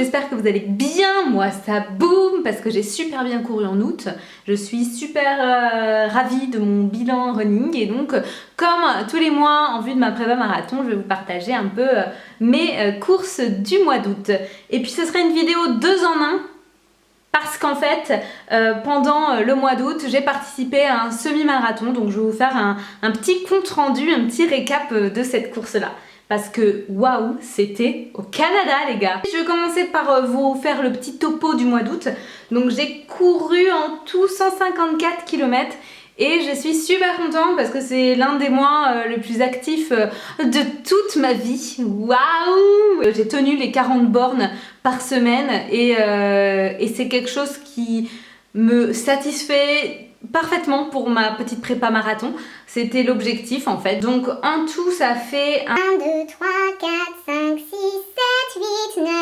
j'espère que vous allez bien. Moi ça boum parce que j'ai super bien couru en août. Je suis super ravie de mon bilan running et donc comme tous les mois en vue de ma prépa marathon, je vais vous partager un peu mes courses du mois d'août. Et puis ce sera une vidéo 2 en 1. Parce qu'en fait, pendant le mois d'août, j'ai participé à un semi-marathon. Donc je vais vous faire un petit compte rendu, un petit récap de cette course-là. Parce que waouh, c'était au Canada les gars. Je vais commencer par vous faire le petit topo du mois d'août. Donc j'ai couru en tout 154 km. Et je suis super contente parce que c'est l'un des mois le plus actif de toute ma vie. Waouh! J'ai tenu les 40 bornes par semaine et c'est quelque chose qui me satisfait parfaitement pour ma petite prépa marathon. C'était l'objectif en fait. Donc en tout ça fait 1, 2, 3, 4, 5, 6, 7, 8, 9, 10,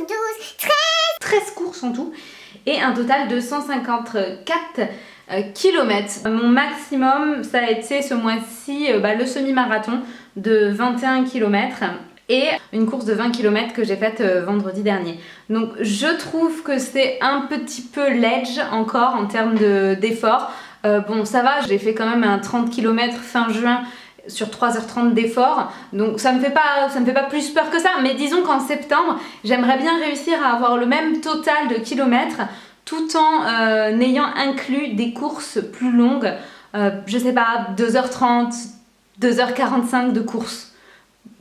11, 12, 13 courses en tout et un total de 154 kilomètres. Mon maximum ça a été ce mois-ci le semi-marathon de 21 km et une course de 20 km que j'ai faite vendredi dernier. Donc je trouve que c'est un petit peu ledge encore en termes d'effort. Bon ça va, j'ai fait quand même un 30 km fin juin sur 3h30 d'effort, donc ça me fait pas plus peur que ça, mais disons qu'en septembre j'aimerais bien réussir à avoir le même total de kilomètres tout en ayant inclus des courses plus longues, je sais pas, 2h30, 2h45 de course.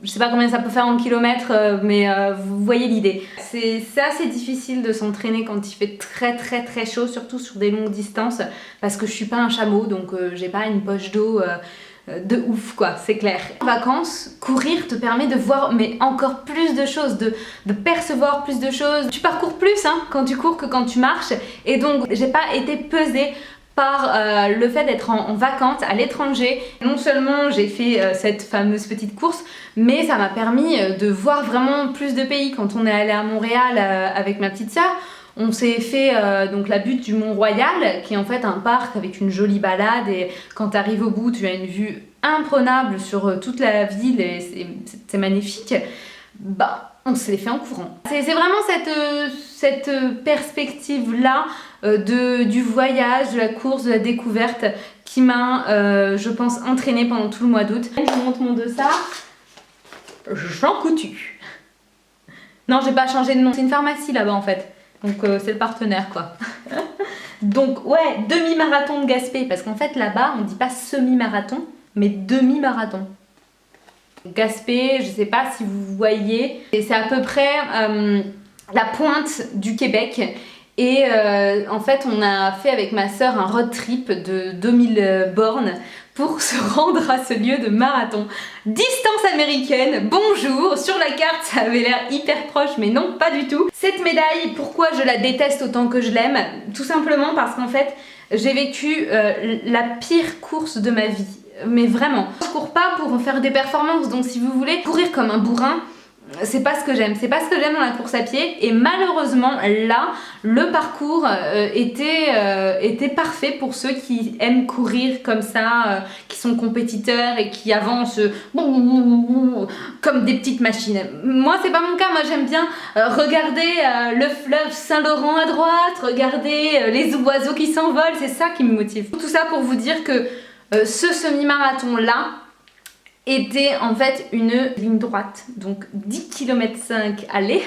Je sais pas combien ça peut faire en kilomètres, mais vous voyez l'idée. C'est assez difficile de s'entraîner quand il fait très chaud, surtout sur des longues distances, parce que je suis pas un chameau, donc j'ai pas une poche d'eau de ouf quoi, c'est clair. En vacances, courir te permet de voir mais encore plus de choses, de percevoir plus de choses. Tu parcours plus quand tu cours que quand tu marches, et donc j'ai pas été pesée par le fait d'être en vacances à l'étranger. Non seulement j'ai fait cette fameuse petite course, mais ça m'a permis de voir vraiment plus de pays. Quand on est allé à Montréal avec ma petite sœur, on s'est fait donc la butte du Mont-Royal, qui est en fait un parc avec une jolie balade, et quand tu arrives au bout, tu as une vue imprenable sur toute la ville et c'est magnifique. Bah, on se les fait en courant. C'est vraiment cette perspective-là du voyage, de la course, de la découverte qui m'a, je pense, entraînée pendant tout le mois d'août. Je vous montre mon dossard. Jean Coutu. Non, j'ai pas changé de nom. C'est une pharmacie là-bas en fait. Donc c'est le partenaire quoi. Donc ouais, demi-marathon de Gaspé. Parce qu'en fait là-bas, on dit pas semi-marathon, mais demi-marathon. Gaspé, je sais pas si vous voyez, c'est à peu près la pointe du Québec. Et en fait, on a fait avec ma sœur un road trip de 2000 bornes pour se rendre à ce lieu de marathon. Distance américaine, bonjour. Sur la carte, ça avait l'air hyper proche, mais non, pas du tout. Cette médaille, pourquoi je la déteste autant que je l'aime? Tout simplement parce qu'en fait, j'ai vécu la pire course de ma vie. Mais vraiment, je cours pas pour faire des performances, donc si vous voulez courir comme un bourrin, c'est pas ce que j'aime, c'est pas ce que j'aime dans la course à pied. Et malheureusement là, le parcours était parfait pour ceux qui aiment courir comme ça, qui sont compétiteurs et qui avancent comme des petites machines. Moi c'est pas mon cas, moi j'aime bien regarder le fleuve Saint-Laurent à droite, regarder les oiseaux qui s'envolent, c'est ça qui me motive. Tout ça pour vous dire que ce semi-marathon là était en fait une ligne droite, donc 10 km 5 aller,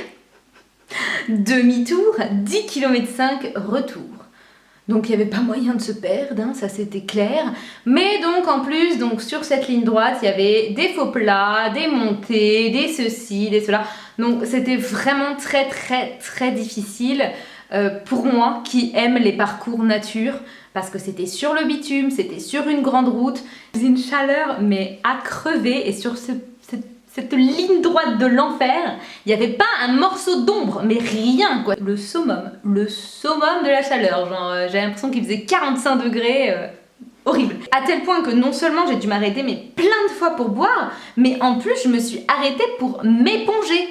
demi-tour, 10 km 5 retour. Donc il n'y avait pas moyen de se perdre, ça c'était clair. Mais donc en plus, donc sur cette ligne droite, il y avait des faux plats, des montées, des ceci, des cela. Donc c'était vraiment très difficile pour moi qui aime les parcours nature. Parce que c'était sur le bitume, c'était sur une grande route, une chaleur mais à crever, et sur cette ligne droite de l'enfer, il n'y avait pas un morceau d'ombre, mais rien quoi. Le summum de la chaleur, genre j'ai l'impression qu'il faisait 45 degrés, horrible. À tel point que non seulement j'ai dû m'arrêter mais plein de fois pour boire, mais en plus je me suis arrêtée pour m'éponger.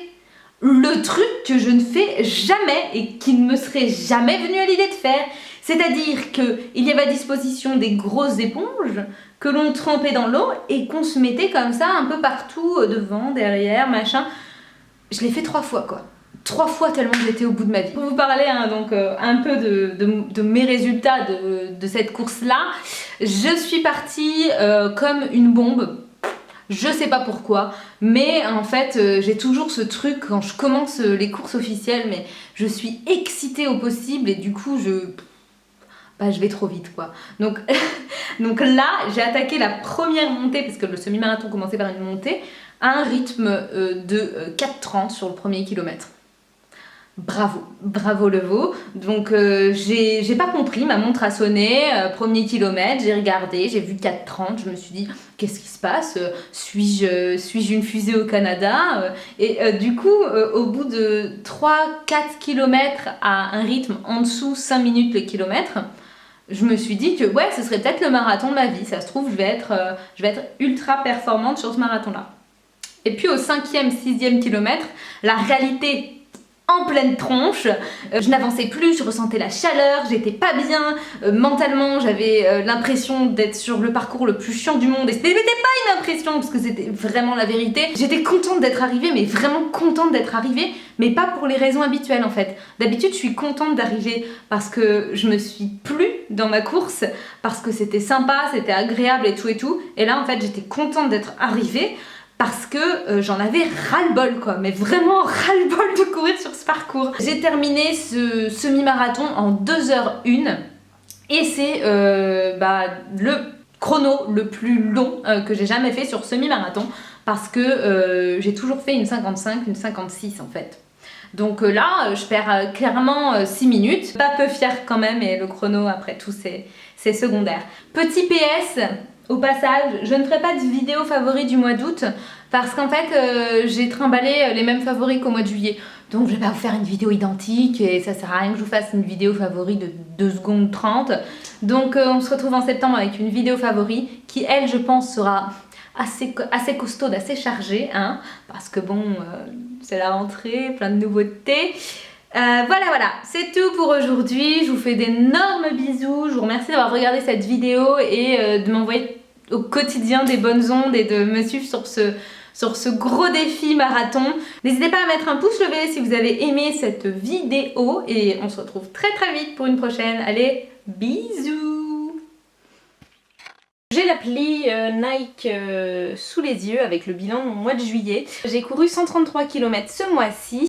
Le truc que je ne fais jamais et qui ne me serait jamais venu à l'idée de faire. C'est-à-dire qu'il y avait à disposition des grosses éponges que l'on trempait dans l'eau et qu'on se mettait comme ça un peu partout, devant, derrière, machin. Je l'ai fait 3 fois quoi. 3 fois tellement j'étais au bout de ma vie. Pour vous parler donc un peu de mes résultats de cette course-là, je suis partie comme une bombe. Je sais pas pourquoi, mais en fait j'ai toujours ce truc quand je commence les courses officielles, mais je suis excitée au possible et du coup je vais trop vite quoi. Donc, donc là j'ai attaqué la première montée, parce que le semi-marathon commençait par une montée, à un rythme de 4,30 sur le premier kilomètre. Bravo, bravo le veau. Donc j'ai pas compris, ma montre a sonné, premier kilomètre, j'ai regardé, j'ai vu 4,30, je me suis dit qu'est-ce qui se passe, suis-je une fusée au Canada, du coup au bout de 3-4 kilomètres à un rythme en dessous 5 minutes le kilomètre, je me suis dit que ouais, ce serait peut-être le marathon de ma vie, ça se trouve je vais être ultra performante sur ce marathon là. Et puis au 5e, 6e kilomètre, la réalité en pleine tronche, je n'avançais plus, je ressentais la chaleur, j'étais pas bien, mentalement j'avais l'impression d'être sur le parcours le plus chiant du monde, et c'était pas une impression parce que c'était vraiment la vérité. J'étais contente d'être arrivée, mais vraiment contente d'être arrivée, mais pas pour les raisons habituelles en fait. D'habitude je suis contente d'arriver parce que je me suis plu dans ma course, parce que c'était sympa, c'était agréable et tout, et là en fait j'étais contente d'être arrivée parce que j'en avais ras-le-bol quoi, mais vraiment ras-le-bol de courir sur ce parcours. J'ai terminé ce semi-marathon en 2h01 et c'est le chrono le plus long que j'ai jamais fait sur semi-marathon, parce que j'ai toujours fait une 55, une 56 en fait. Donc là, je perds clairement 6 minutes. Pas peu fière quand même, et le chrono après tout c'est secondaire. Petit PS, au passage, je ne ferai pas de vidéo favoris du mois d'août parce qu'en fait j'ai trimballé les mêmes favoris qu'au mois de juillet. Donc je vais pas vous faire une vidéo identique et ça sert à rien que je vous fasse une vidéo favori de 2 secondes 30. Donc on se retrouve en septembre avec une vidéo favori qui, elle, je pense, sera assez costaude, assez chargée, hein, parce que bon, c'est la rentrée, plein de nouveautés. Voilà, c'est tout pour aujourd'hui. Je vous fais d'énormes bisous. Je vous remercie d'avoir regardé cette vidéo et de m'envoyer au quotidien des bonnes ondes et de me suivre sur ce gros défi marathon. N'hésitez pas à mettre un pouce levé si vous avez aimé cette vidéo et on se retrouve très vite pour une prochaine. Allez, bisous! J'ai l'appli Nike sous les yeux avec le bilan de mon mois de juillet. J'ai couru 133 km ce mois-ci.